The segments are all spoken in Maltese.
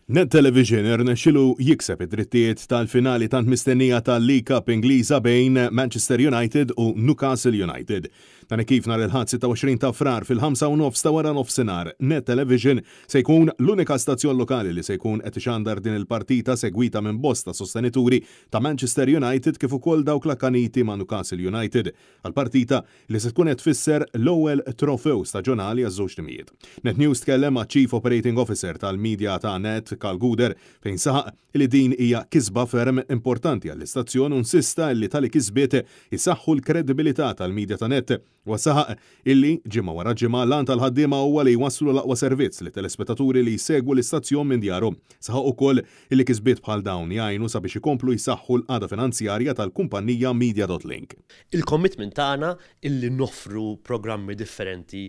Net Television irnexxielu jikseb id-drittijiet tal-finali tant mistennija tal-League Cup Ingliża bejn Manchester United u Newcastle United. Dan kif nhar il-ħadd 26 ta' frar fil-5:30 ta' wara nofsinhar, Net Television se jkun l-unika stazzjon lokali li se jkun qed ixandar din il-partita segwita minn bosta sostenituri ta' Manchester United kif ukoll dawk l-akkaniti ma' Newcastle United għall-partita li se tkun qed tfisser l-ewwel trofew staġjonali għaż-żewġ timijiet. Net News tkellem ma' Chief Operating Officer tal-Media ta' Net Karl Guder fejn saħaq li din hija kisba ferm importanti għall-istazzjon u nsista li tali kisbiet isaħħu l-kredibilità tal-Media ta' Net u saħaq illi ġimgħa wara ġimgħa lan tal-ħaddiema huwa li jwasslu l-aqwa servizz li telespettaturi li jsegwu l-istazzjon minn djarhom. Saħaq ukoll illi kisbiet bħal dawn jgħinu sabiex ikomplu jsaħħu l-qagħda finanzjarja tal-kumpanija Media.Link. Il-commitment tagħna illi noffru programmi differenti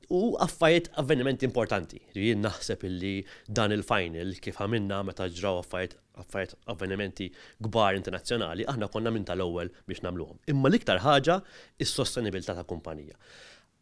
u avvenimenti importanti. Jien naħseb illi dan il-final kif għamilna meta ġraw avvenimenti kbar internazzjonali, aħna konna minn tal-ewwel biex nagħmluhom. Imma l-iktar ħaġa is-sostenibilità ta' kumpanija.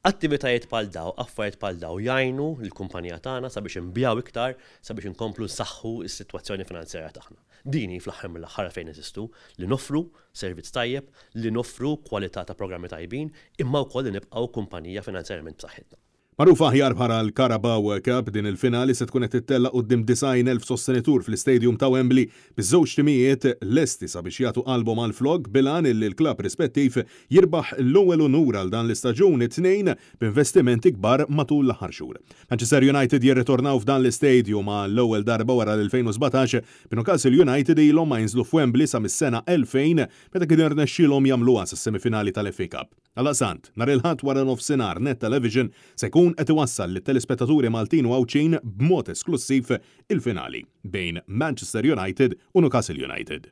Attivitajiet bħal daw, affarijiet bħal daw jgħinu l-kumpanija tagħna sabiex inbijaw iktar, sabiex inkomplu nsaħħu s-sitwazzjoni finanzjarja tagħna. Dini fl-aħħar mill-aħħar fejn eżistu li noffru servizz tajjeb, li noffru kwalità ta' programmi tajbin, imma wkoll li nibqgħu kumpanija finanzjarjament b'saħħitna. Magħruf aħjar bħala l-Carabao Cup din il-finali se tkun qed tittella quddiem 90,000 sostenitur fl-istadium ta' Wembley biż-żewġ timijiet lesti sabiex jagħtu qalbhom għal flog bilan illi l-klabb rispettiv jirbaħ l-ewwel unur għal dan l-istaġun it-tnejn b'investimenti kbar matul l-aħħar xhur. Manchester United jirritornaw f'dan l-istadium l-ewwel darba wara l-2017 Newcastle United ilhom ma jinżlu f'Wembley sa mis-sena 2000 meta kien irnexxielhom jagħmluha sas-semifinali tal-FA Cup. Għal-qasant, nhar il-ħadd wara nofsinhar Net Television se jkun qed iwassal lit-telespettaturi Maltin u Awċin b'mod esklusiv il-finali bejn Manchester United u Newcastle United.